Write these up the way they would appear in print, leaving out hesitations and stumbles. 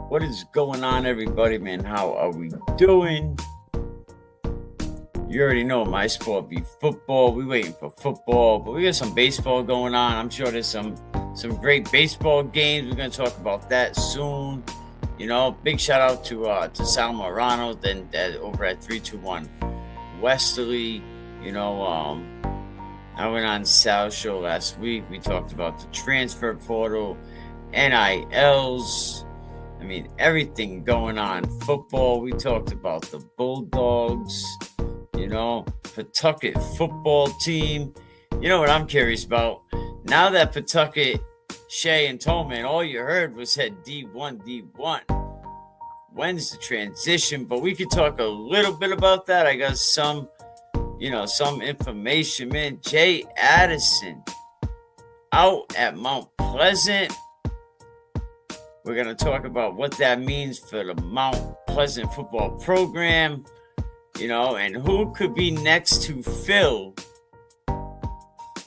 What is going on, everybody, man? How are we doing? You already know my sport be football. We waiting for football, but we got some baseball going on. I'm sure there's some great baseball games. We're gonna talk about that soon. You know, big shout out to Sal Morano, then over at 321 Westerly. You know, I went on Sal's show last week. We talked about the transfer portal, NILs. I mean, everything going on. Football, we talked about the Bulldogs, you know, Pawtucket football team. You know what I'm curious about? Now that Pawtucket, Shea, and Tolman, all you heard was said D1. When's the transition? But we could talk a little bit about that. I got some information, man. Jay Addison out at Mt.Pleasant. We're going to talk about what that means for the Mt.Pleasant football program, you know, and who could be next to fill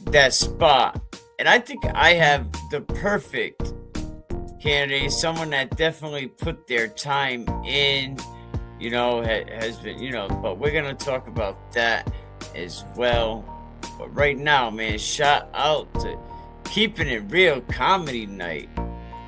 that spot. And I think I have the perfect candidate, someone that definitely put their time in, you know, has been, you know, but we're going to talk about that as well. But right now, man, shout out to Keeping It Real Comedy Night.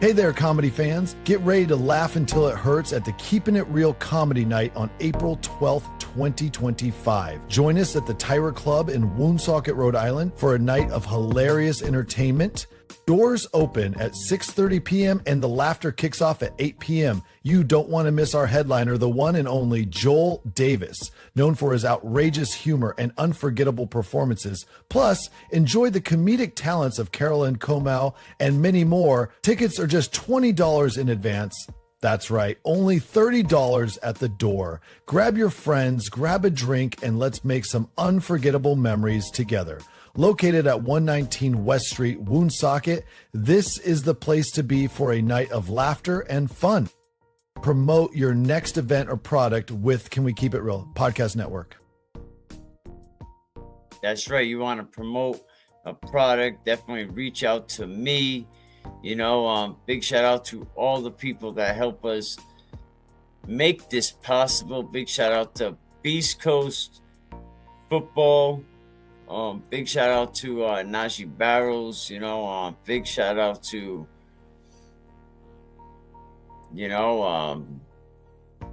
Hey there, comedy fans. Get ready to laugh until it hurts at the Keeping It Real Comedy Night on April 12th, 2025. Join us at the Tyra Club in Woonsocket, Rhode Island for a night of hilarious entertainment. Doors open at 6:30 p.m. and the laughter kicks off at 8 p.m. You don't want to miss our headliner, the one and only Joel Davis, known for his outrageous humor and unforgettable performances. Plus, enjoy the comedic talents of Carolyn Comau and many more. Tickets are just $20 in advance. That's right, only $30 at the door. Grab your friends, grab a drink, and let's make some unforgettable memories together. Located at 119 West Street, Woonsocket, this is the place to be for a night of laughter and fun. Promote your next event or product with Can We Keep It Real Podcast Network. That's right. You want to promote a product, definitely reach out to me. You know, big shout out to all the people that help us make this possible. Big shout out to Beast Coast Football. Big shout out to Najee Barrows, you know, big shout out to, you know,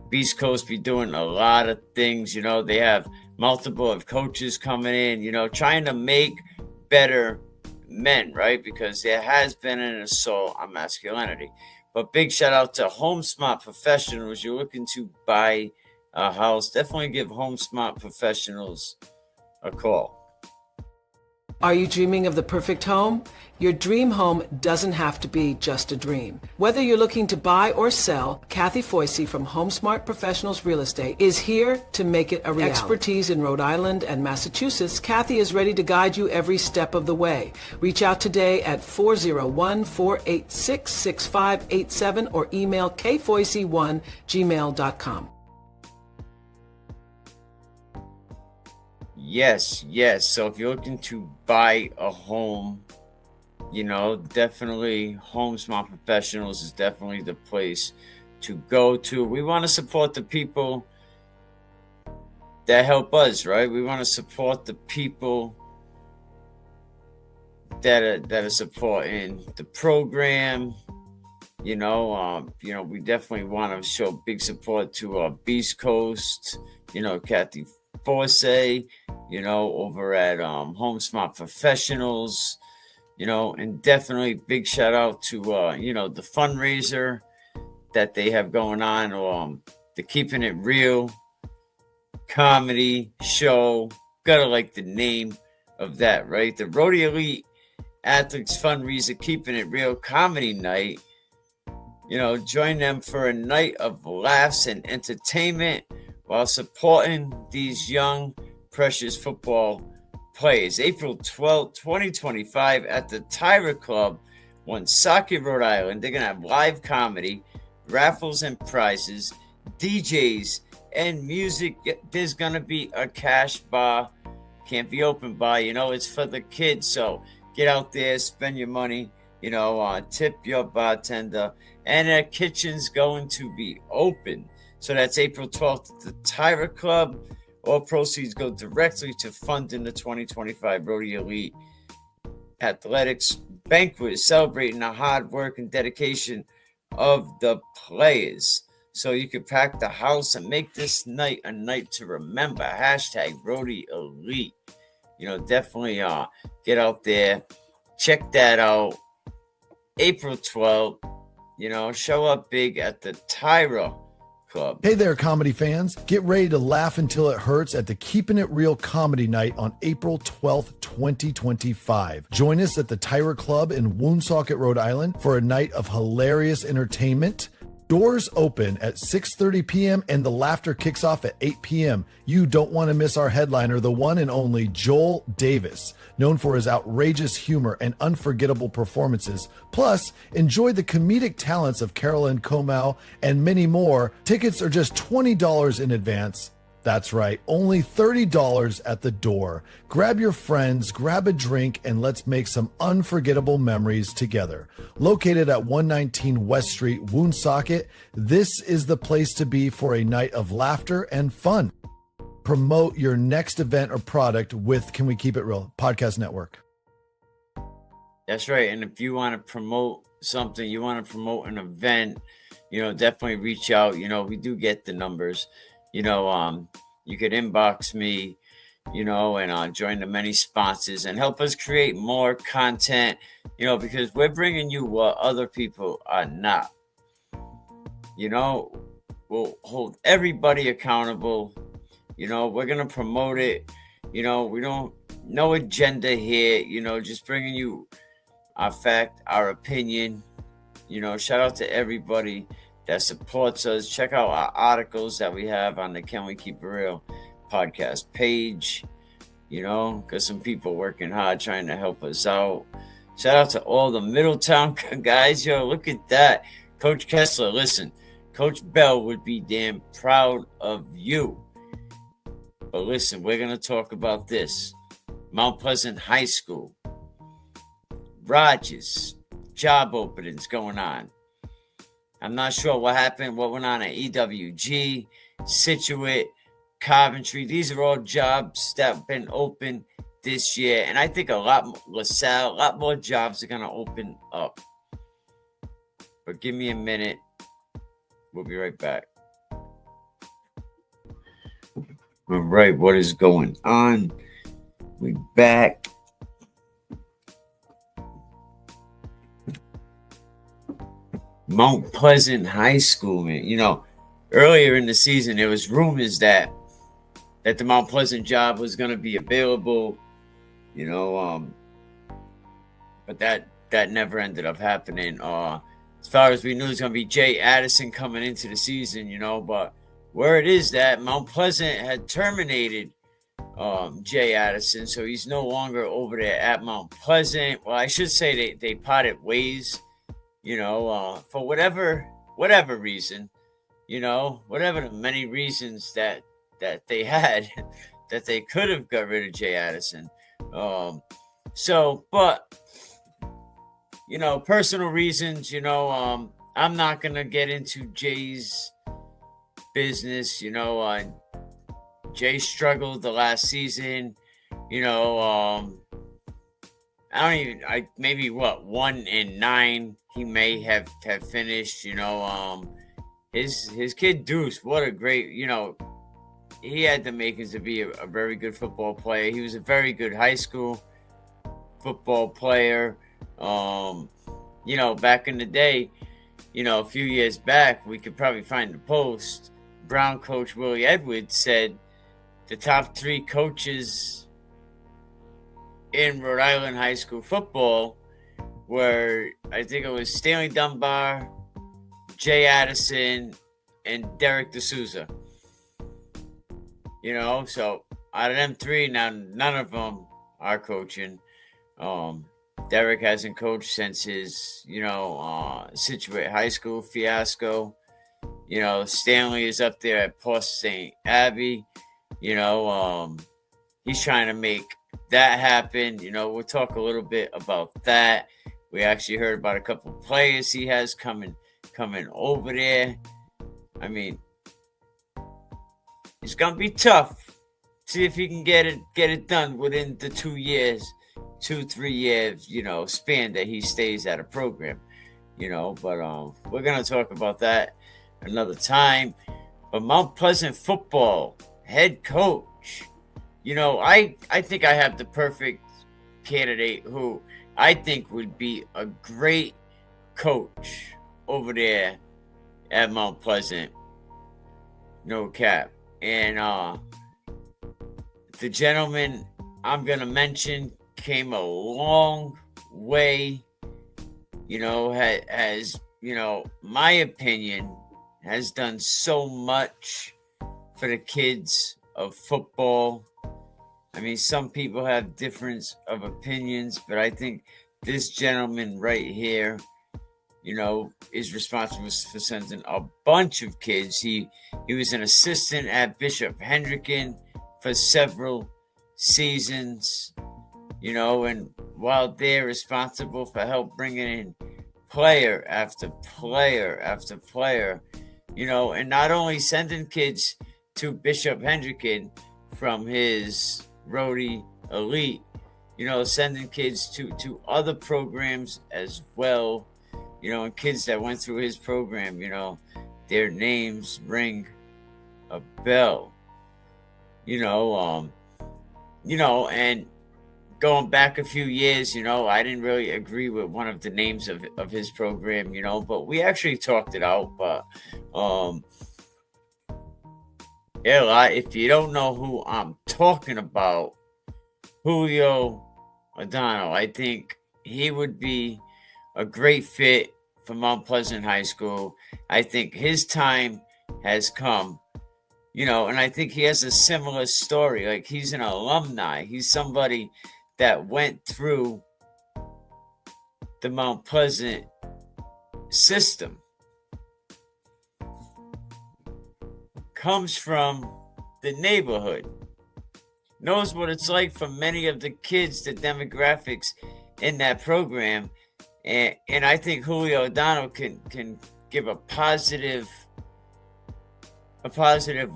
Beast Coast be doing a lot of things, you know, they have multiple of coaches coming in, you know, trying to make better men, right? Because there has been an assault on masculinity. But big shout out to Home Smart Professionals. You're looking to buy a house, definitely give Home Smart Professionals a call. Are you dreaming of the perfect home? Your dream home doesn't have to be just a dream. Whether you're looking to buy or sell, Kathy Foisey from HomeSmart Professionals Real Estate is here to make it a reality. Expertise in Rhode Island and Massachusetts, Kathy is ready to guide you every step of the way. Reach out today at 401-486-6587 or email kfoisey1@gmail.com. Yes. So if you're looking to buy a home, you know, definitely Home Smart Professionals is definitely the place to go to. We want to support the people that help us, right? We want to support the people that are supporting the program. You know, we definitely want to show big support to Beast Coast, you know, Kathy Forsay, you know, over at Home Smart Professionals, you know, and definitely big shout out to, you know, the fundraiser that they have going on, the Keeping It Real comedy show. Gotta like the name of that, right? The Rotary Elite Athletes Fundraiser Keeping It Real Comedy Night. You know, join them for a night of laughs and entertainment while supporting these young, precious football players. April 12th, 2025 at the Tyra Club, Woonsocket, Rhode Island. They're going to have live comedy, raffles and prizes, DJs, and music. There's going to be a cash bar. Can't be open bar. You know, it's for the kids. So get out there, spend your money, Tip your bartender, and their kitchen's going to be open. So that's April 12th at the Tyra Club. All proceeds go directly to funding the 2025 Rotary Elite Athletics Banquet, celebrating the hard work and dedication of the players. So you can pack the house and make this night a night to remember. Hashtag Rotary Elite. Definitely get out there. Check that out. April 12th, show up big at the Tyra Club. Hey there, comedy fans. Get ready to laugh until it hurts at the Keeping It Real Comedy Night on April 12th, 2025. Join us at the Tyra Club in Woonsocket, Rhode Island for a night of hilarious entertainment. Doors open at 6:30 p.m. and the laughter kicks off at 8 p.m. You don't want to miss our headliner, the one and only Joel Davis, known for his outrageous humor and unforgettable performances. Plus, enjoy the comedic talents of Carolyn Comau and many more. Tickets are just $20 in advance. That's right, only $30 at the door. Grab your friends, grab a drink, and let's make some unforgettable memories together. Located at 119 West Street, Woonsocket, this is the place to be for a night of laughter and fun. Promote your next event or product with Can We Keep It Real Podcast Network. That's right. And if you want to promote something, you want to promote an event, definitely reach out. We do get the numbers. You could inbox me, and join the many sponsors and help us create more content, because we're bringing you what other people are not. We'll hold everybody accountable. We're going to promote it. We don't, no agenda here, just bringing you our fact, our opinion. Shout out to everybody that supports us. Check out our articles that we have on the Can We Keep It Real podcast page. Because some people working hard trying to help us out. Shout out to all the Middletown guys. Look at that. Coach Kessler, listen, Coach Bell would be damn proud of you. But listen, we're going to talk about this. Mt.Pleasant High School. Rogers. Job openings going on. I'm not sure what happened, what went on at EWG, Situate, Coventry. These are all jobs that have been open this year. And I think a lot more jobs are going to open up. But give me a minute. We'll be right back. All right, what is going on? We back. Mt.Pleasant High School, man. Earlier in the season, there was rumors that the Mt.Pleasant job was going to be available, but that never ended up happening. As far as we knew, it was going to be Jay Addison coming into the season, but word is that Mt.Pleasant had terminated Jay Addison, so he's no longer over there at Mt.Pleasant. Well, I should say they parted ways. For whatever reason, whatever the many reasons that they had, that they could have got rid of Jay Addison. But personal reasons, I'm not going to get into Jay's business. Jay struggled the last season, maybe 1-9 he may have finished. His kid Deuce, what a great, he had the makings to be a very good football player. He was a very good high school football player. Back in the day, a few years back, we could probably find the post. Brown coach Willie Edwards said the top 3 coaches in Rhode Island high school football were, I think it was Stanley Dunbar, Jay Addison, and Derek D'Souza. So out of them 3, now none of them are coaching. Derek hasn't coached since his, Situate High School fiasco. Stanley is up there at Port St. Abbey. He's trying to make that happen. We'll talk a little bit about that. We actually heard about a couple of players he has coming over there. I mean, it's gonna be tough. See if he can get it done within the 2 years, 3 years, span that he stays at a program, But we're gonna talk about that another time. But Mount Pleasant football head coach, I think I have the perfect candidate who I think would be a great coach over there at Mount Pleasant. No cap. And the gentleman I'm going to mention came a long way, has, my opinion, has done so much for the kids of football. I mean, some people have difference of opinions, but I think this gentleman right here, is responsible for sending a bunch of kids. He was an assistant at Bishop Hendricken for several seasons, and while they're responsible for help bringing in player after player after player, and not only sending kids to Bishop Hendricken from his Rhodey Elite, sending kids to other programs as well, and kids that went through his program, their names ring a bell, and going back a few years, I didn't really agree with one of the names of his program, but we actually talked it out. But if you don't know who I'm talking about, Julio O'Donnell, I think he would be a great fit for Mount Pleasant High School. I think his time has come, and I think he has a similar story. Like, he's an alumni. He's somebody that went through the Mount Pleasant system. Comes from the neighborhood. Knows what it's like for many of the kids, the demographics in that program. And I think Julio O'Donnell can give a positive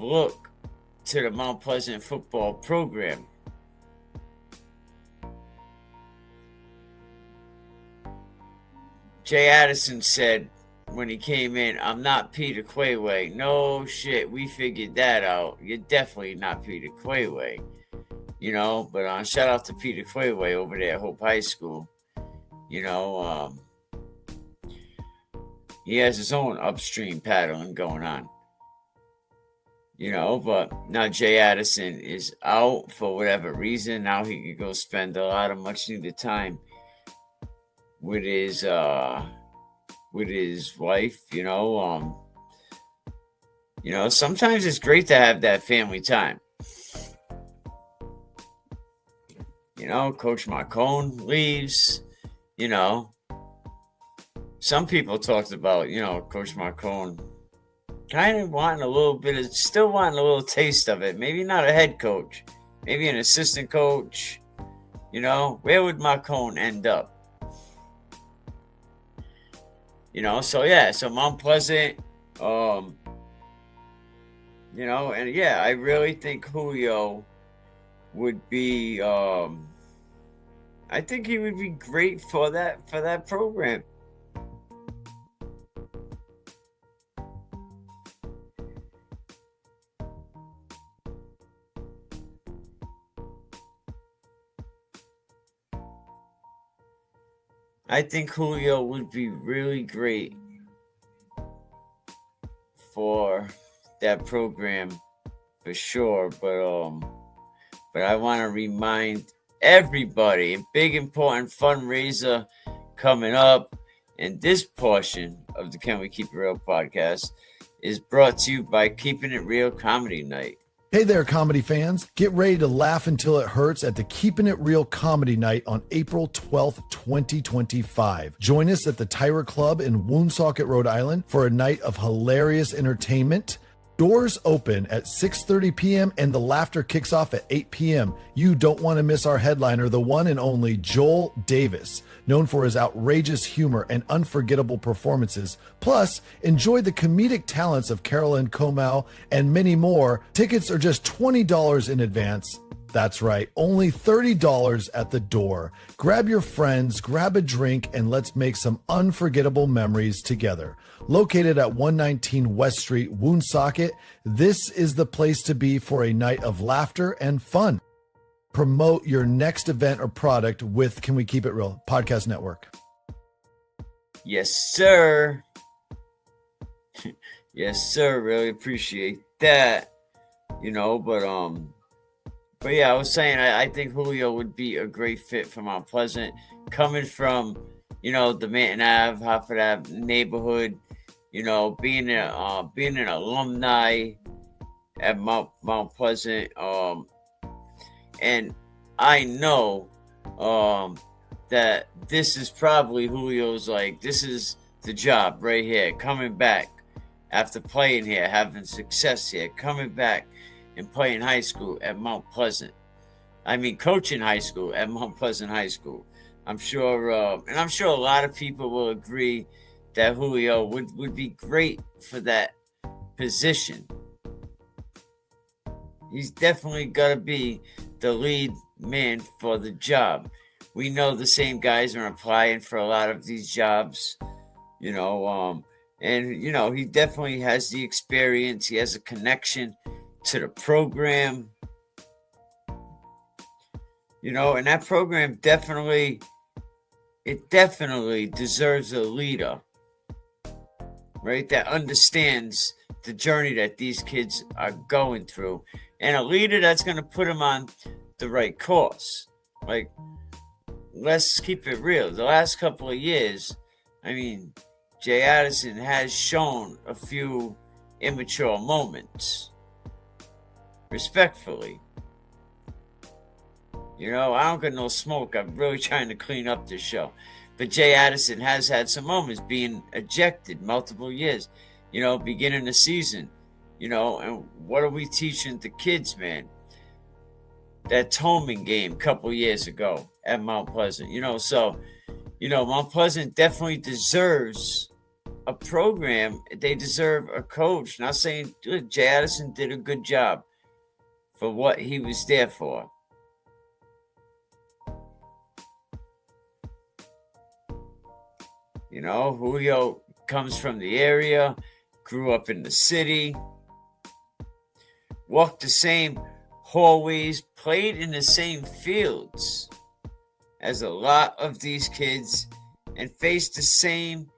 look to the Mount Pleasant football program. Jay Addison said when he came in, "I'm not Peter Quayway." No shit, we figured that out. You're definitely not Peter Quayway. But shout out to Peter Quayway over there at Hope High School. He has his own upstream paddling going on. But now Jay Addison is out for whatever reason. Now he could go spend a lot of much needed time with his wife. Sometimes it's great to have that family time. Coach Marcone leaves. Some people talked about, Coach Marcone kind of still wanting a little taste of it. Maybe not a head coach, maybe an assistant coach. Where would Marcone end up? So Mount Pleasant, and I really think Julio would be, I think he would be great for that program. I think Julio would be really great for that program for sure. But I want to remind everybody, a big important fundraiser coming up. And this portion of the Can We Keep It Real podcast is brought to you by Keeping It Real Comedy Night. Hey there, comedy fans. Get ready to laugh until it hurts at the Keeping It Real Comedy Night on April 12th, 2025. Join us at the Tyra Club in Woonsocket, Rhode Island for a night of hilarious entertainment, Doors open at 6:30 p.m. and the laughter kicks off at 8 p.m. You don't want to miss our headliner, the one and only Joel Davis, known for his outrageous humor and unforgettable performances. Plus, enjoy the comedic talents of Carolyn Comau and many more. Tickets are just $20 in advance. That's right, only $30 at the door. Grab your friends, grab a drink, and let's make some unforgettable memories together. Located at 119 West Street, Woonsocket, this is the place to be for a night of laughter and fun. Promote your next event or product with Can We Keep It Real Podcast Network. Yes, sir. Yes, sir. Really appreciate that. But yeah, I was saying I think Julio would be a great fit for Mount Pleasant, coming from, the Manton Ave, Hartford Ave neighborhood, being an alumni at Mount Pleasant, and I know that this is probably Julio's, this is the job right here, coming back after playing here, having success here, coming back and playing high school at Mount Pleasant. Coaching high school at Mount Pleasant High School. I'm sure a lot of people will agree that Julio would be great for that position. He's definitely got to be the lead man for the job. We know the same guys are applying for a lot of these jobs, and he definitely has the experience. He has a connection to the program, and that program definitely deserves a leader, right? That understands the journey that these kids are going through, and a leader that's going to put them on the right course. Let's keep it real. The last couple of years, Jay Addison has shown a few immature moments. Respectfully. I don't get no smoke. I'm really trying to clean up this show. But Jay Addison has had some moments being ejected multiple years, beginning the season, and what are we teaching the kids, man? That Tolman game a couple years ago at Mount Pleasant, Mount Pleasant definitely deserves a program. They deserve a coach. Not saying Jay Addison did a good job for what he was there for. Julio comes from the area, grew up in the city, walked the same hallways, played in the same fields as a lot of these kids, and faced the same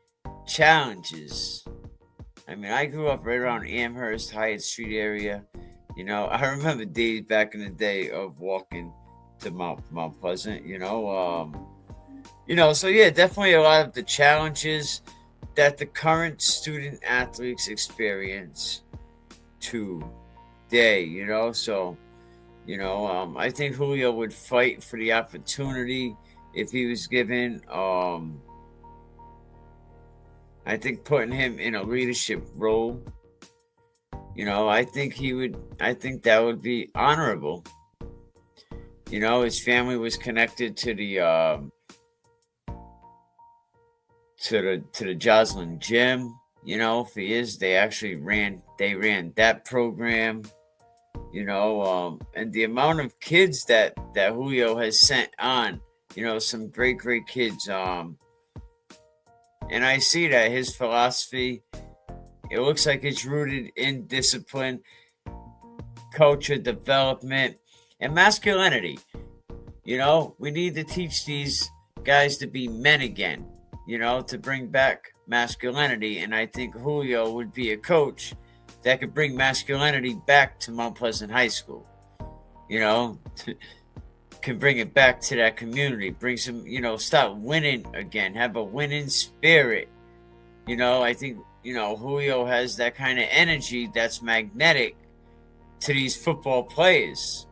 challenges. I grew up right around Amherst, Hyatt Street area. I remember days back in the day of walking to Mount Pleasant, so yeah, definitely a lot of the challenges that the current student athletes experience today, I think Julio would fight for the opportunity if he was given. I think putting him in a leadership role, I think that would be honorable. His family was connected to the Joslin gym, if he is, they ran that program, and the amount of kids that Julio has sent on, some great kids, and I see that his philosophy, it looks like it's rooted in discipline, culture development, and masculinity. We need to teach these guys to be men again, to bring back masculinity. And I think Julio would be a coach that could bring masculinity back to Mount Pleasant High School, can bring it back to that community, bring some, start winning again, have a winning spirit. I think, Julio has that kind of energy that's magnetic to these football players.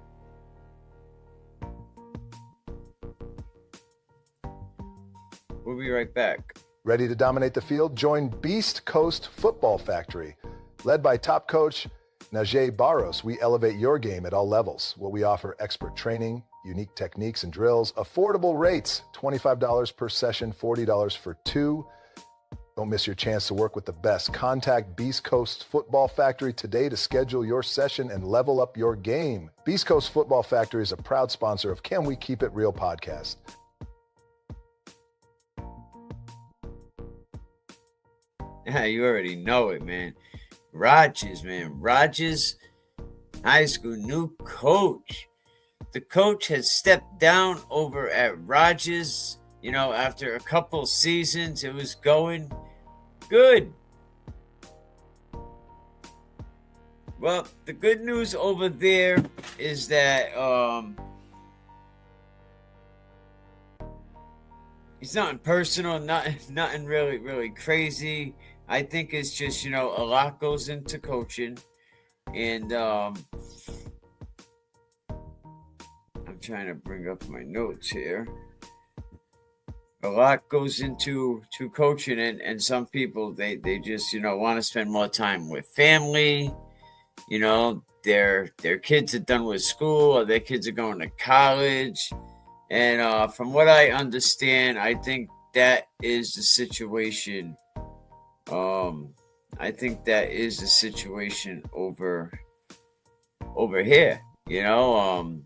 We'll be right back. Ready to dominate the field? Join Beast Coast Football Factory. Led by top coach Najee Barros, we elevate your game at all levels. We offer expert training, unique techniques and drills, affordable rates, $25 per session, $40 for two. Don't miss your chance to work with the best. Contact Beast Coast Football Factory today to schedule your session and level up your game. Beast Coast Football Factory is a proud sponsor of Can We Keep It Real podcast. Yeah, you already know it, man. Rogers, high school, new coach. The coach has stepped down over at Rogers. You know, after a couple seasons, it was going good. Well, the good news over there is that it's nothing personal, nothing really crazy. I think it's just, you know, a lot goes into coaching. And I'm trying to bring up my notes here. A lot goes into coaching, and some people they just, you know, want to spend more time with family. You know, their kids are done with school, or their kids are going to college. And from what I understand, I think that is the situation. I think that is the situation over here. You know,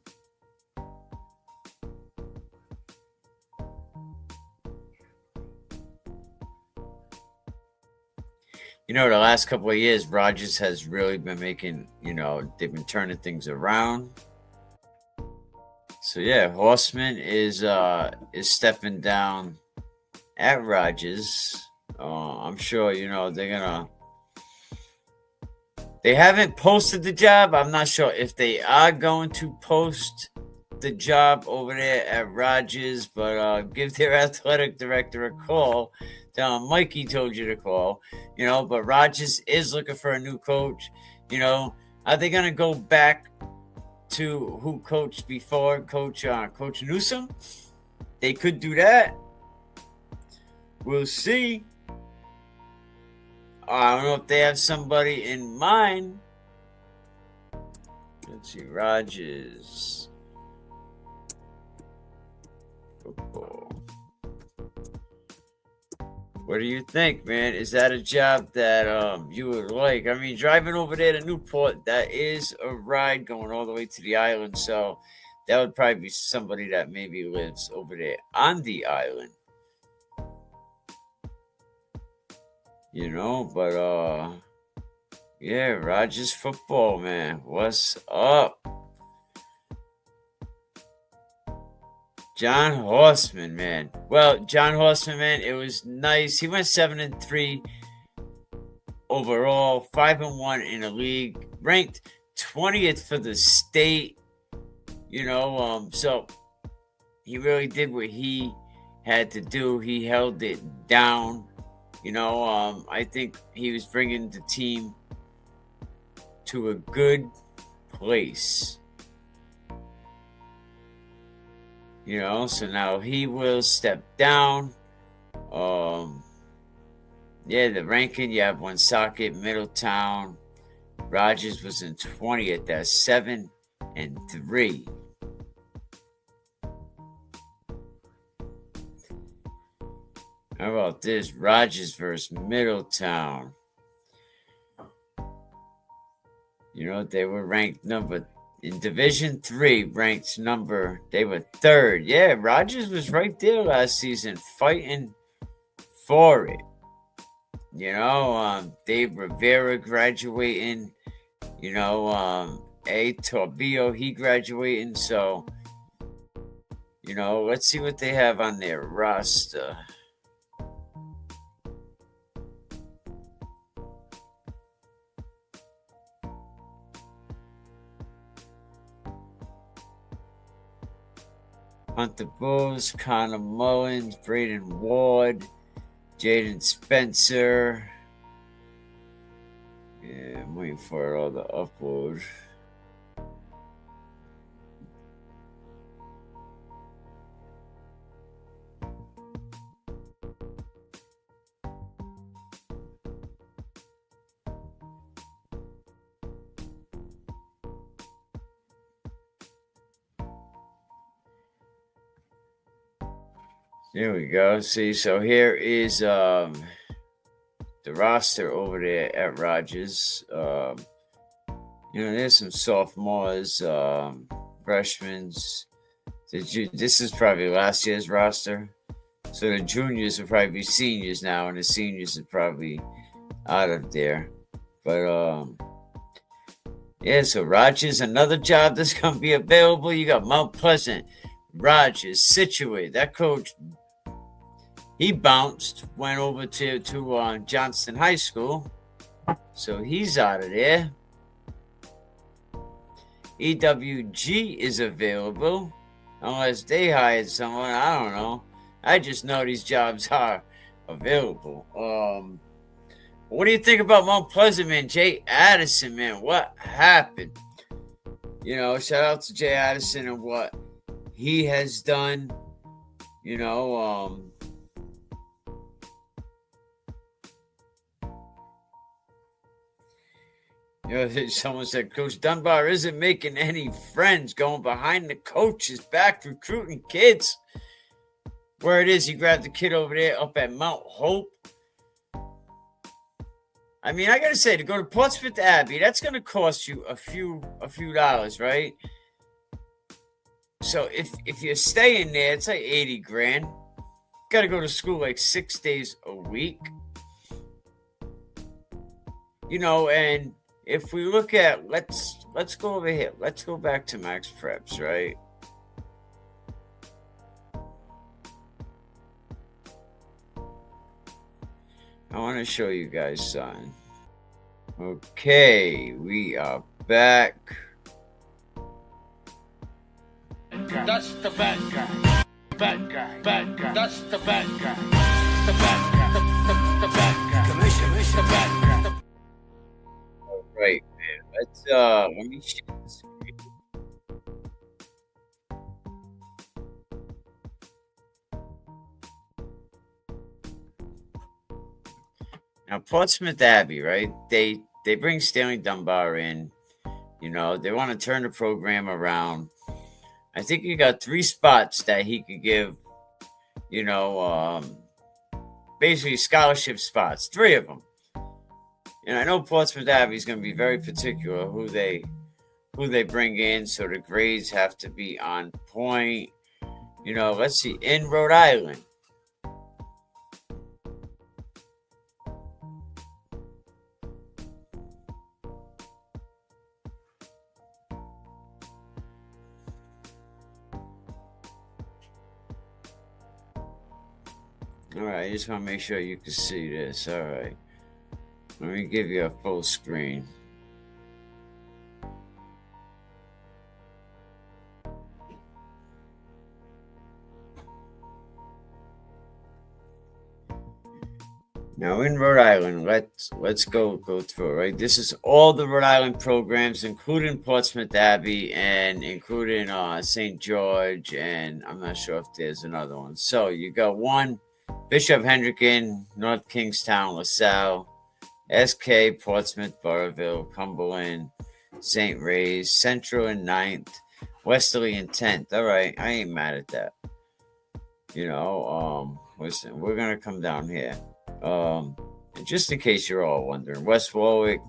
you know, the last couple of years, Rogers has really been making, you know, they've been turning things around. So yeah, Horseman is stepping down at Rogers. I'm sure, you know, they haven't posted the job. I'm not sure if they are going to post the job over there at Rogers, but give their athletic director a call. Tell him Mikey told you to call, you know. But Rogers is looking for a new coach. You know, are they going to go back to who coached before, Coach Newsom? They could do that. We'll see. I don't know if they have somebody in mind. Let's see, Rogers football. What do you think, man? Is that a job that you would like? I mean, driving over there to Newport, that is a ride going all the way to the island. So that would probably be somebody that maybe lives over there on the island. You know, but yeah, Rogers football, man. What's up? John Horseman, man. Well, John Horseman, man, it was nice. He went 7-3 overall, 5-1 in the league, ranked 20th for the state. You know, so he really did what he had to do. He held it down. You know, I think he was bringing the team to a good place. You know, so now he will step down. Yeah, the ranking, you have Woonsocket, Middletown. Rogers was in 20th. That's 7-3. How about this? Rogers versus Middletown. You know, they were ranked in Division 3, they were 3rd. Yeah, Rogers was right there last season, fighting for it. You know, Dave Rivera graduating. You know, A. Torbillo, he graduating. So, you know, let's see what they have on their roster. Hunter Bowes, Connor Mullins, Braden Ward, Jaden Spencer. Yeah, I'm waiting for it all to upload. There we go. See, so here is the roster over there at Rogers. There's some sophomores, freshmen. This is probably last year's roster. So the juniors will probably be seniors now, and the seniors are probably out of there. But yeah, so Rogers, another job that's going to be available. You got Mt.Pleasant, Rogers, Situate. That coach, he bounced, went over to Johnston High School. So he's out of there. EWG is available. Unless they hired someone, I don't know. I just know these jobs are available. What do you think about Mt.Pleasant, man? Jay Addison, man, what happened? Shout out to Jay Addison and what he has done. Someone said Coach Dunbar isn't making any friends, going behind the coach's back, recruiting kids. Where it is, he grabbed the kid over there up at Mount Hope. I mean, I gotta say, to go to Portsmouth Abbey, that's gonna cost you a few dollars, right? So if you're staying there, it's like 80 grand. Gotta go to school like 6 days a week. And if we look at, let's go over here. Let's go back to Max Preps, right? I want to show you guys something. Okay, we are back. That's the bad guy. Bad guy. Bad guy. That's the bad guy. The bad guy. The bad guy. The bad guy. Right, man. Let me share the screen. Now, Portsmouth Abbey, right? They bring Stanley Dunbar in. They want to turn the program around. I think you got 3 spots that he could give, basically scholarship spots, 3 of them. And I know Portsmouth Abbey is going to be very particular who they bring in, so the grades have to be on point. Let's see, in Rhode Island. All right, I just want to make sure you can see this. All right. Let me give you a full screen. Now in Rhode Island, let's go through, right? This is all the Rhode Island programs, including Portsmouth Abbey and including St. George, and I'm not sure if there's another one. So you got 1, Bishop Hendricken, North Kingstown, LaSalle, SK, Portsmouth, Burrillville, Cumberland, St. Ray's, Central and 9th, Westerly and 10th. All right, I ain't mad at that. Listen, we're going to come down here. And just in case you're all wondering, West Warwick,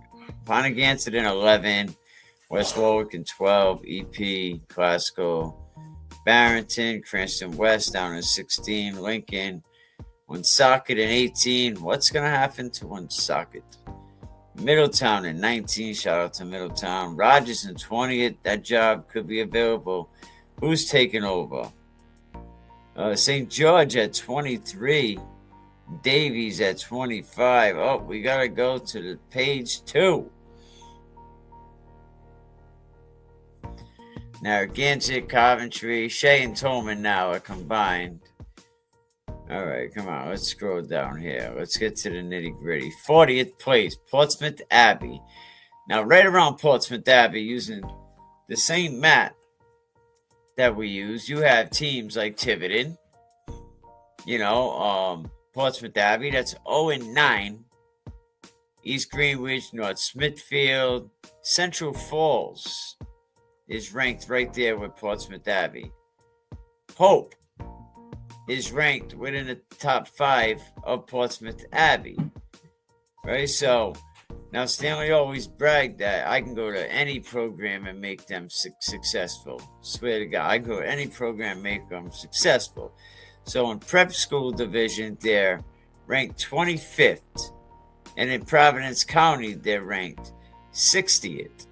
Pontiac in 11, West Warwick in 12, EP, Glasgow, Barrington, Cranston West down in 16, Lincoln, Woonsocket in 18. What's going to happen to Woonsocket? Middletown in 19. Shout out to Middletown. Rogers in 20th. That job could be available. Who's taking over? St. George at 23. Davies at 25. Oh, we got to go to the page 2. Narragansett, Coventry, Shea and Tolman now are combined. All right, come on. Let's scroll down here. Let's get to the nitty-gritty. 40th place, Portsmouth Abbey. Now, right around Portsmouth Abbey, using the same map that we use, you have teams like Tiverton, Portsmouth Abbey, that's 0-9. East Greenwich, North Smithfield, Central Falls is ranked right there with Portsmouth Abbey. Hope is ranked within the top 5 of Portsmouth Abbey, right? So now Stanley always bragged that I can go to any program and make them successful. Swear to God, I can go to any program and make them successful. So in prep school division, they're ranked 25th. And in Providence County, they're ranked 60th.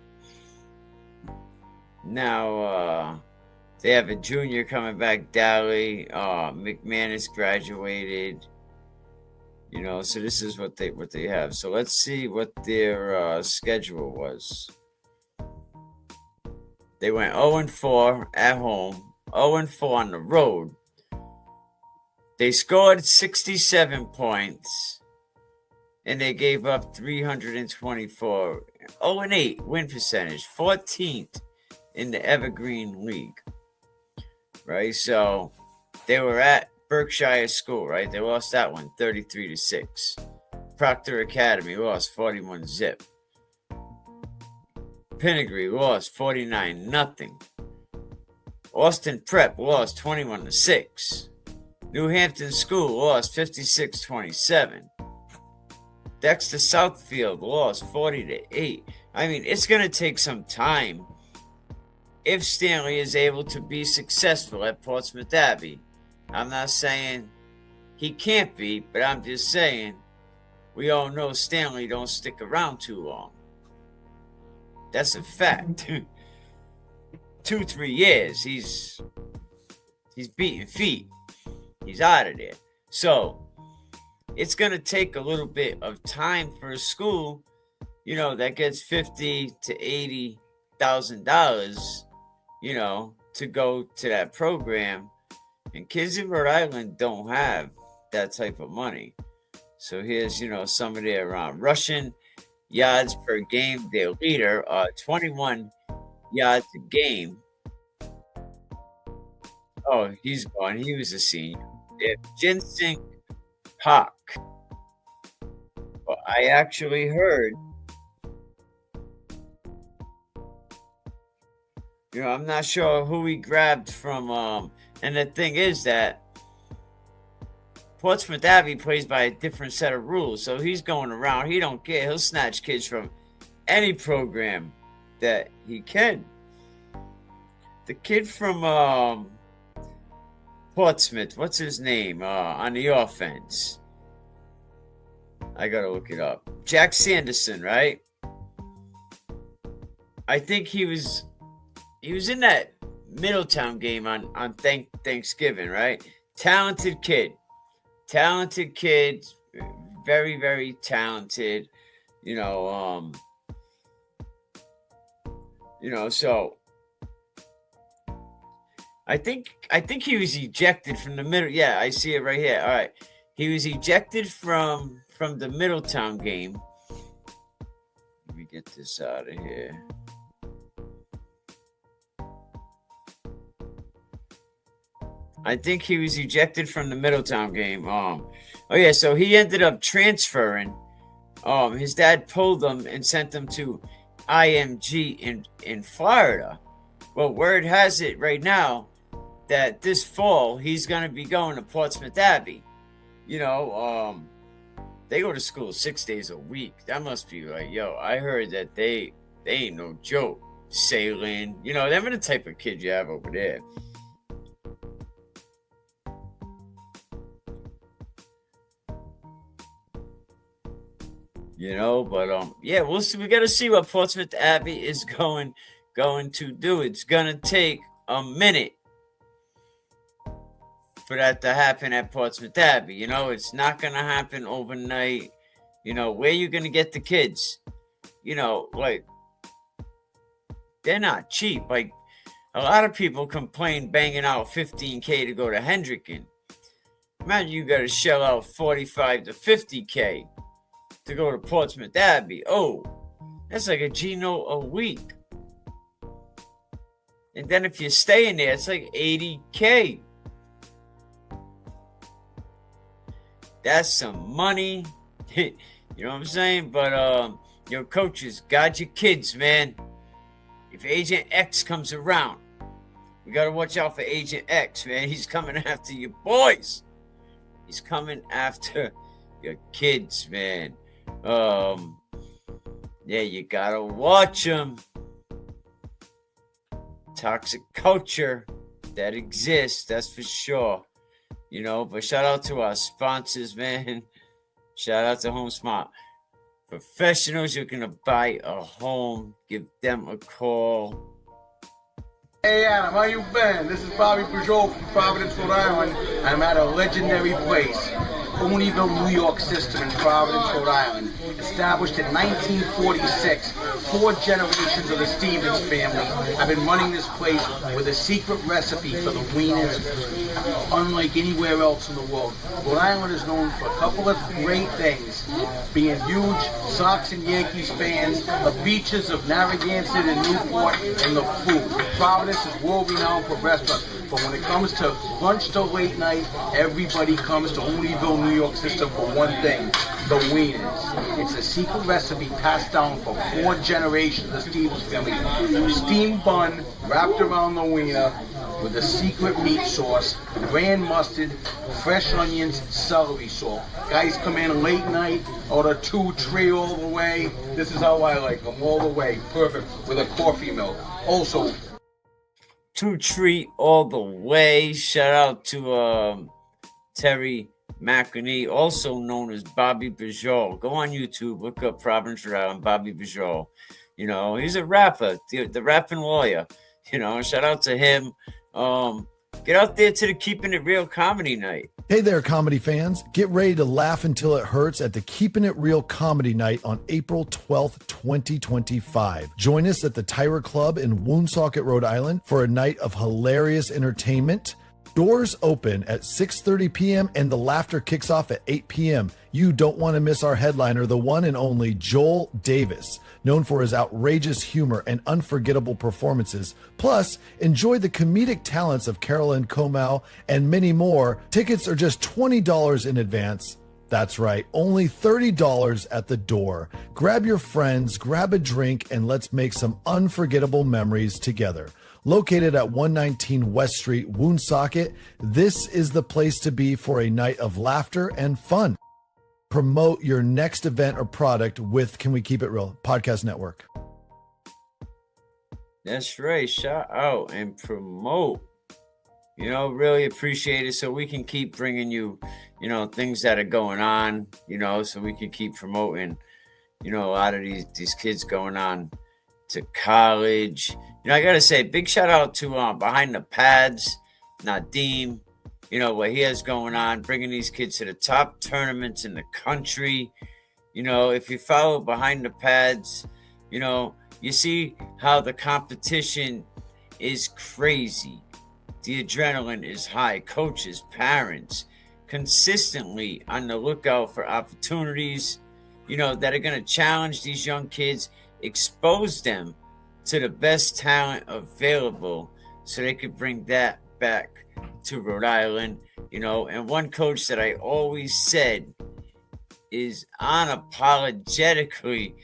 Now, they have a junior coming back, Dally. McManus graduated. You know, so this is what they have. So let's see what their schedule was. They went 0-4 at home, 0-4 on the road. They scored 67 points, and they gave up 324. 0-8 win percentage, 14th in the Evergreen League. Right, so they were at Berkshire School, right? They lost that one 33-6. Proctor Academy lost 41-0. Pinnegree lost 49-0. Austin Prep lost 21-6. New Hampton School lost 56-27. Dexter Southfield lost 40-8. I mean, it's going to take some time if Stanley is able to be successful at Portsmouth Abbey. I'm not saying he can't be, but I'm just saying we all know Stanley don't stick around too long. That's a fact. 2-3 years, he's beating feet. He's out of there. So it's going to take a little bit of time for a school, you know, that gets $50,000 to $80,000, you know, to go to that program. And kids in Rhode Island don't have that type of money. So here's, you know, some of their rushing yards per game. Their leader, 21 yards a game. Oh, he's gone. He was a senior. They have Ginseng Park. Well, I actually heard, you know, I'm not sure who he grabbed from, and the thing is that Portsmouth Abbey plays by a different set of rules. So he's going around. He don't care. He'll snatch kids from any program that he can. The kid from Portsmouth, what's his name on the offense? I got to look it up. Jack Sanderson, right? I think he was in that Middletown game on Thanksgiving, right? Talented kid, very, very talented, you know, so I think he was ejected from the middle. Yeah, I see it right here. All right. He was ejected from the Middletown game. Let me get this out of here. I think he was ejected from the Middletown game. So he ended up transferring. His dad pulled him and sent him to IMG in Florida. Well, word has it right now that this fall he's going to be going to Portsmouth Abbey. You know, they go to school 6 days a week. That must be like, yo, I heard that they ain't no joke. Sailing, you know, them are the type of kids you have over there. You know, but yeah, we'll see. We got to see what Portsmouth Abbey is going to do. It's gonna take a minute for that to happen at Portsmouth Abbey. You know, it's not gonna happen overnight. You know, where you gonna get the kids? You know, like, they're not cheap. Like, a lot of people complain banging out $15K to go to Hendricken. Imagine you got to shell out $45 to $50K to go to Portsmouth Abbey. Oh, that's like a Gino a week. And then if you're staying there, it's like $80K. That's some money. You know what I'm saying? But your coaches, guard your kids, man. If Agent X comes around, We got to watch out for Agent X, man. He's coming after your boys. He's coming after your kids, man. Yeah, you got to watch them. Toxic culture that exists, that's for sure. You know, but shout out to our sponsors, man. Shout out to HomeSmart Professionals. You're going to buy a home. Give them a call. Hey Adam, how you been? This is Bobby Peugeot from Providence, Rhode Island, and I'm at a legendary place, Ponyville, New York system in Providence, Rhode Island. Established in 1946, 4 generations of the Stevens family have been running this place with a secret recipe for the wieners unlike anywhere else in the world. Rhode Island is known for a couple of great things, being huge Sox and Yankees fans, the beaches of Narragansett and Newport, and the food. Providence is world-renowned for restaurants, but when it comes to lunch to late night, everybody comes to Ponyville, New York system for one thing, the wieners. It's a secret recipe passed down for 4 generations of the Stevens family. Steamed bun wrapped around the wiener with a secret meat sauce, bran mustard, fresh onions, celery salt. Guys come in late night, order 2 tray all the way. This is how I like them, all the way, perfect, with a coffee milk. Also, 2 treat all the way. Shout out to Terry McInerney, also known as Bobby Peugeot. Go on YouTube, look up Providence, Rhode Island, Bobby Peugeot. You know, he's a rapper, the rapping lawyer. You know, shout out to him. Get out there to the Keeping It Real comedy night. Hey there, comedy fans. Get ready to laugh until it hurts at the Keeping It Real comedy night on April 12th, 2025. Join us at the Tyra Club in Woonsocket, Rhode Island for a night of hilarious entertainment. Doors open at 6:30 p.m. and the laughter kicks off at 8 p.m. You don't want to miss our headliner, the one and only Joel Davis, known for his outrageous humor and unforgettable performances. Plus, enjoy the comedic talents of Carolyn Comau and many more. Tickets are just $20 in advance. That's right, only $30 at the door. Grab your friends, grab a drink, and let's make some unforgettable memories together. Located at 119 West Street, Woonsocket, this is the place to be for a night of laughter and fun. Promote your next event or product with Can We Keep It Real Podcast Network. That's right. Shout out and promote. You know, really appreciate it so we can keep bringing you, you know, things that are going on, you know, so we can keep promoting, you know, a lot of these kids going on to college. You know, I got to say, big shout out to Behind the Pads, Nadim, you know, what he has going on, bringing these kids to the top tournaments in the country. You know, if you follow Behind the Pads, you know, you see how the competition is crazy. The adrenaline is high. Coaches, parents, consistently on the lookout for opportunities, you know, that are going to challenge these young kids, expose them to the best talent available so they could bring that back to Rhode Island, you know. And one coach that I always said is unapologetically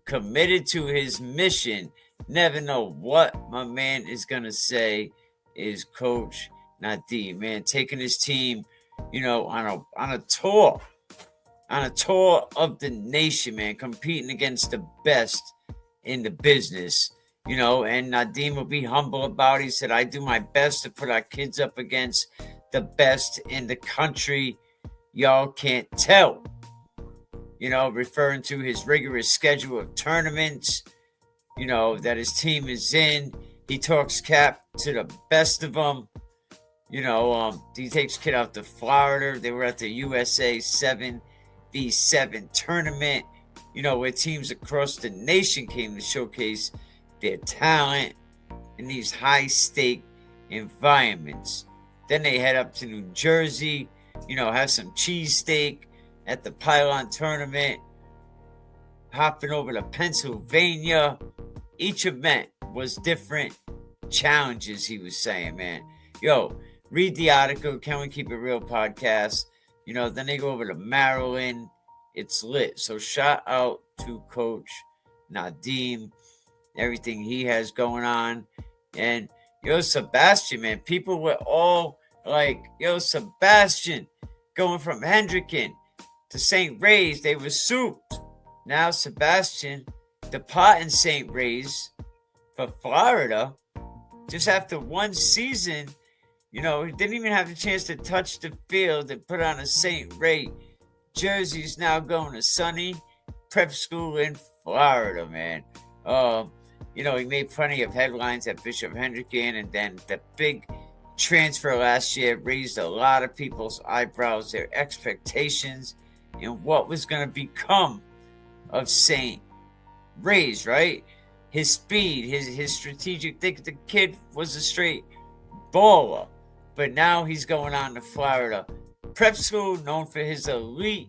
committed to his mission. Never know what my man is going to say, is Coach Nadim, man, taking his team, you know, on a tour of the nation, man, competing against the best in the business, you know. And Nadim will be humble about it. He said, I do my best to put our kids up against the best in the country. Y'all can't tell, you know, referring to his rigorous schedule of tournaments, you know, that his team is in. He talks cap to the best of them. You know, he takes kid out to Florida. They were at the USA 7v7 tournament, you know, where teams across the nation came to showcase their talent in these high-stake environments. Then they head up to New Jersey, you know, have some cheesesteak at the Pylon tournament, hopping over to Pennsylvania. Each event was different challenges, he was saying, man. Yo, read the article, Can We Keep It Real podcast. You know, then they go over to Maryland. It's lit. So shout out to Coach Nadim, everything he has going on. And, Sebastian, man, people were all like, Sebastian, going from Hendricken to St. Ray's, they were souped. Now Sebastian departing St. Ray's for Florida just after one season. He didn't even have the chance to touch the field and put on a St. Ray jersey. He's now going to sunny prep school in Florida, man. He made plenty of headlines at Bishop Hendricken, and then the big transfer last year raised a lot of people's eyebrows, their expectations, and what was going to become of St. Ray's, right? His speed, his strategic think. The kid was a straight baller, but now he's going on to Florida prep school, known for his elite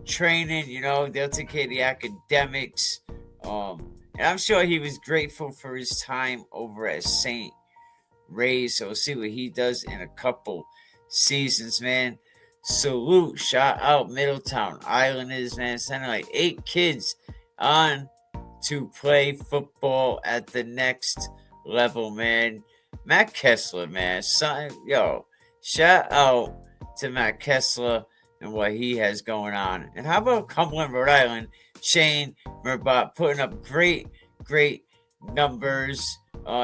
training. They'll take care of the academics. And I'm sure he was grateful for his time over at St. Ray's. So we'll see what he does in a couple seasons, man. Salute, shout out Middletown Islanders, man. Sending like 8 kids on to play football at the next level, man. Matt Kessler, man. Shout out to Matt Kessler and what he has going on. And how about Cumberland, Rhode Island? Shane Murbot putting up great numbers.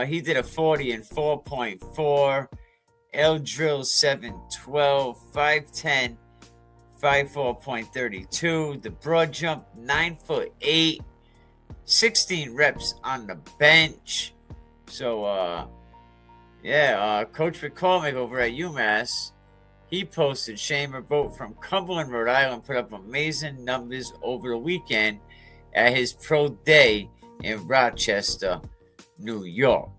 He did a 40 and 4.4. L drill 712, 510, 54.32. The broad jump 9'8", 16 reps on the bench. So Coach McCormick over at UMass, he posted Shane Murbot from Cumberland, Rhode Island, put up amazing numbers over the weekend at his pro day in Rochester, New York.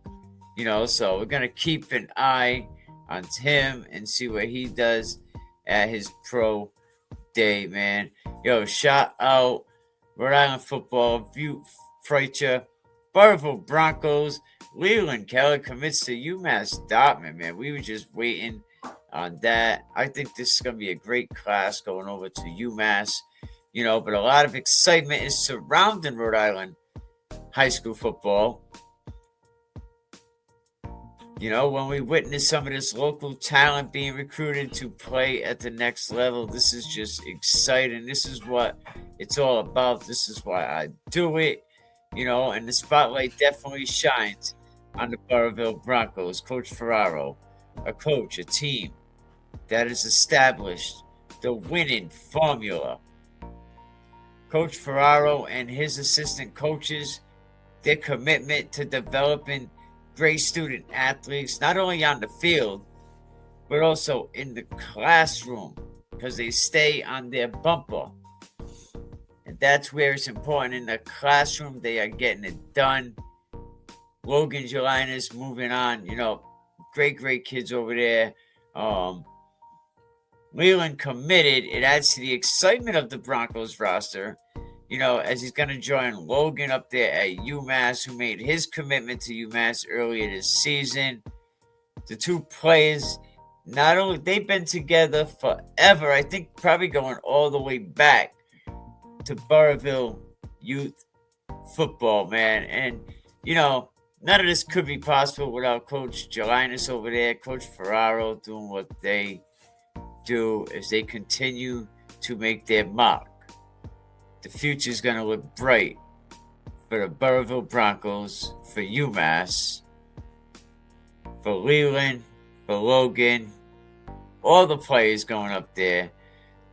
So we're going to keep an eye on him and see what he does at his pro day, man. Shout out Rhode Island football, Butte Freighter, Burville Broncos. Leland Keller commits to UMass Dartmouth, man. We were just waiting on that. I think this is going to be a great class going over to UMass, but a lot of excitement is surrounding Rhode Island high school football. When we witness some of this local talent being recruited to play at the next level, this is just exciting. This is what it's all about. This is why I do it, and the spotlight definitely shines on the Burrillville Broncos. Coach Ferraro, a coach, a team that has established the winning formula. Coach Ferraro and his assistant coaches, their commitment to developing great student athletes, not only on the field, but also in the classroom, because they stay on their bumper. And that's where it's important. In the classroom, they are getting it done. Logan Jelinas moving on, great kids over there. Leland committed. It adds to the excitement of the Broncos roster, as he's going to join Logan up there at UMass, who made his commitment to UMass earlier this season. The two players, not only they've been together forever, I think probably going all the way back to Burrillville youth football, man. And, none of this could be possible without Coach Jelinas over there, Coach Ferraro doing what they do as they continue to make their mark. The future is going to look bright for the Burrillville Broncos, for UMass, for Leland, for Logan, all the players going up there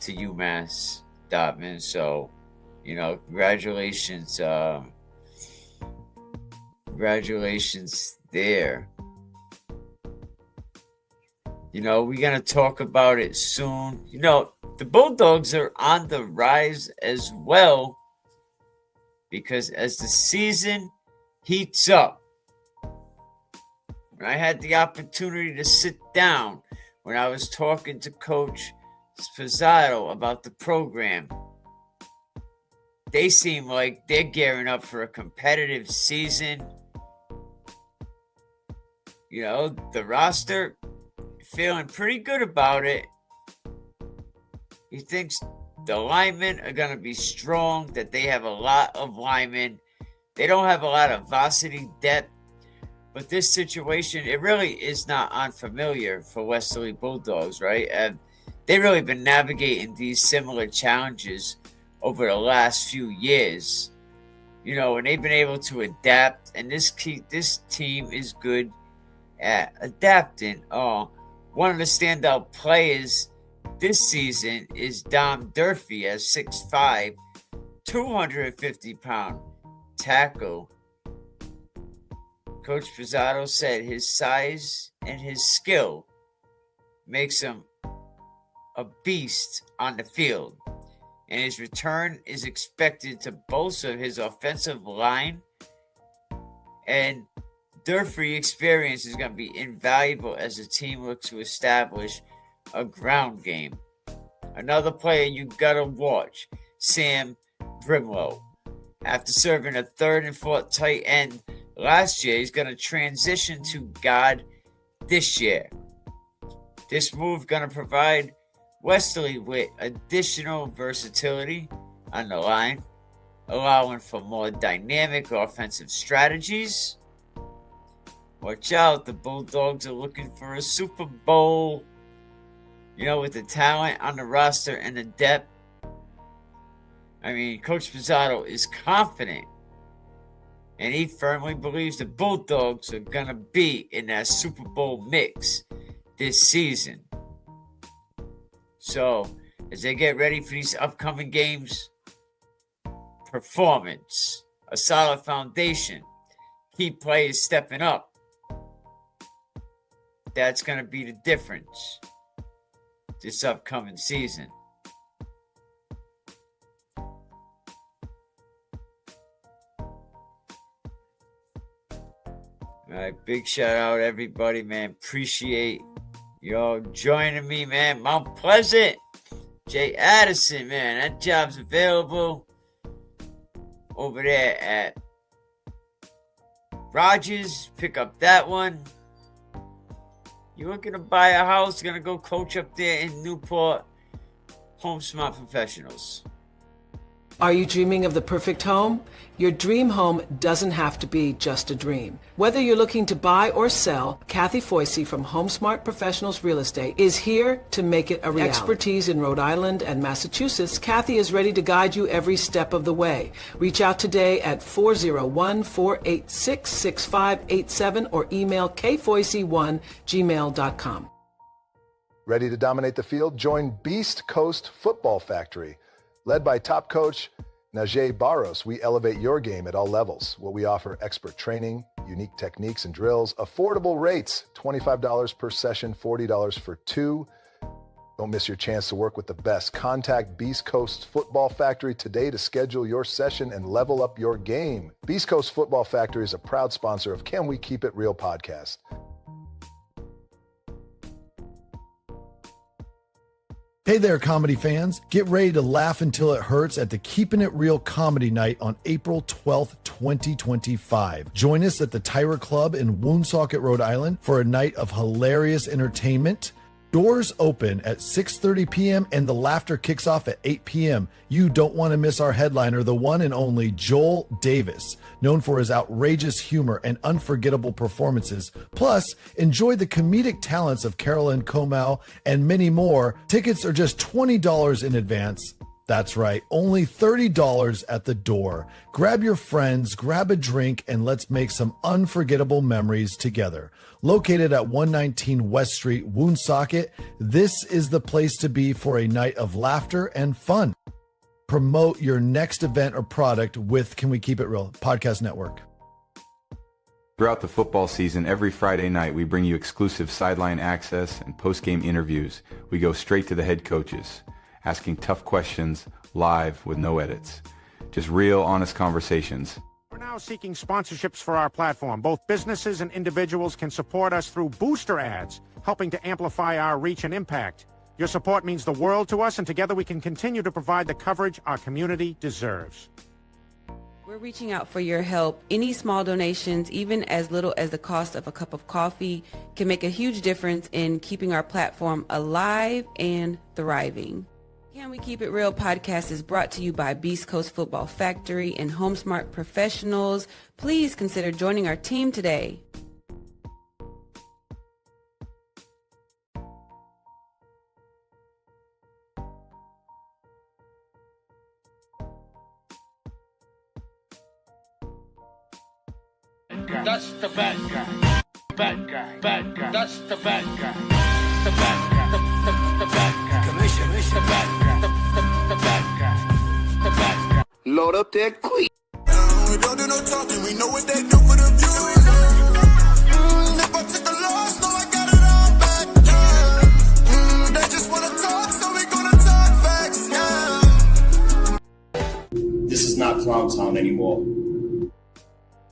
to UMass Dartmouth. So, congratulations. Congratulations there. We're going to talk about it soon. The Bulldogs are on the rise as well, because as the season heats up, when I had the opportunity to sit down when I was talking to Coach Spazzato about the program, they seem like they're gearing up for a competitive season. The roster, feeling pretty good about it. He thinks the linemen are going to be strong, that they have a lot of linemen. They don't have a lot of varsity depth, But this situation, it really is not unfamiliar for Westerly Bulldogs, right? And they've really been navigating these similar challenges over the last few years, and they've been able to adapt. And this team is good at adapting. One of the standout players this season is Dom Durfee at 6'5", 250-pound tackle. Coach Pizzato said his size and his skill makes him a beast on the field, and his return is expected to bolster his offensive line, and Durfee experience is going to be invaluable as the team looks to establish a ground game. Another player you got to watch, Sam Brimlow. After serving a third and fourth tight end last year, he's going to transition to guard this year. This move going to provide Westerly with additional versatility on the line, allowing for more dynamic offensive strategies. Watch out, the Bulldogs are looking for a Super Bowl. With the talent on the roster and the depth. Coach Pizzato is confident, and he firmly believes the Bulldogs are going to be in that Super Bowl mix this season. So, as they get ready for these upcoming games, performance, a solid foundation, key players stepping up. That's going to be the difference this upcoming season. All right, big shout out everybody, man. Appreciate y'all joining me, man. Mt.Pleasant, Jay Addison, man. That job's available over there at Rogers. Pick up that one. You ain't gonna buy a house, gonna go coach up there in Newport. Horseman Professionals. Are you dreaming of the perfect home? Your dream home doesn't have to be just a dream. Whether you're looking to buy or sell, Kathy Foisey from HomeSmart Professionals Real Estate is here to make it a reality. Expertise in Rhode Island and Massachusetts, Kathy is ready to guide you every step of the way. Reach out today at 401-486-6587 or email kfoisey1@gmail.com. Ready to dominate the field? Join Beast Coast Football Factory. Led by top coach Najee Barros, we elevate your game at all levels. What we offer: expert training, unique techniques and drills, affordable rates, $25 per session, $40 for two. Don't miss your chance to work with the best. Contact Beast Coast Football Factory today to schedule your session and level up your game. Beast Coast Football Factory is a proud sponsor of Can We Keep It Real podcast. Hey there, comedy fans. Get ready to laugh until it hurts at the Keeping It Real Comedy Night on April 12th, 2025. Join us at the Tyra Club in Woonsocket, Rhode Island for a night of hilarious entertainment. Doors open at 6:30 p.m. and the laughter kicks off at 8 p.m. You don't want to miss our headliner, the one and only Joel Davis, known for his outrageous humor and unforgettable performances. Plus, enjoy the comedic talents of Carolyn Comau and many more. Tickets are just $20 in advance. That's right, only $30 at the door. Grab your friends, grab a drink, and let's make some unforgettable memories together. Located at 119 West Street, Woonsocket, this is the place to be for a night of laughter and fun. Promote your next event or product with Can We Keep It Real Podcast Network. Throughout the football season, every Friday night, we bring you exclusive sideline access and post-game interviews. We go straight to the head coaches, asking tough questions live with no edits. Just real, honest conversations. We're now seeking sponsorships for our platform. Both businesses and individuals can support us through booster ads, helping to amplify our reach and impact. Your support means the world to us, and together we can continue to provide the coverage our community deserves. We're reaching out for your help. Any small donations, even as little as the cost of a cup of coffee, can make a huge difference in keeping our platform alive and thriving. Can We Keep It Real podcast is brought to you by Beast Coast Football Factory and HomeSmart Professionals. Please consider joining our team today. guy. That's the bad guy. Bad guy. Bad guy. That's the bad guy. The bad guy. The bad guy. Commission. The bad guy. The bad guy. The bad guy. Load up that quick. We don't do no talking. We know what they do for the views. If I took a loss, no, I got it all back. They just wanna talk, so we gonna talk facts. This is not Clown Town anymore.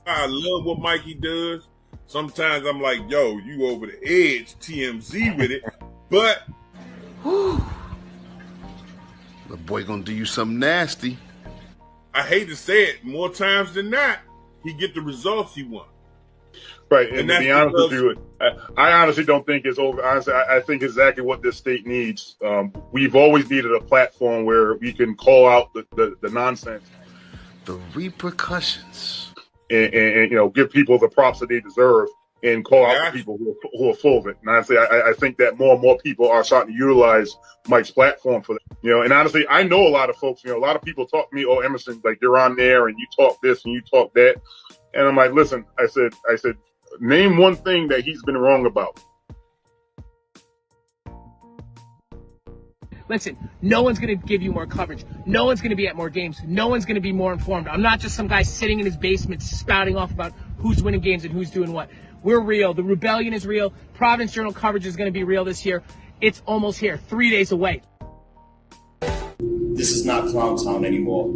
I love what Mikey does. Sometimes I'm like, yo, you over the edge, TMZ with it. But the boy gonna do you something nasty. I hate to say it, more times than not, he get the results he wants. Right, and to be honest with you, I honestly don't think it's over. Honestly, I think exactly what this state needs. We've always needed a platform where we can call out the nonsense, the repercussions, and give people the props that they deserve, and call out the people who are full of it. And honestly, I think that more and more people are starting to utilize Mike's platform for that. And honestly, I know a lot of folks. A lot of people talk to me, "Oh, Emerson, like you're on there and you talk this and you talk that," and I'm like, "Listen," I said. Name one thing that he's been wrong about. Listen, no one's going to give you more coverage. No one's going to be at more games. No one's going to be more informed. I'm not just some guy sitting in his basement spouting off about who's winning games and who's doing what. We're real. The rebellion is real. Providence Journal coverage is going to be real this year. It's almost here, 3 days away. This is not Clown Town anymore.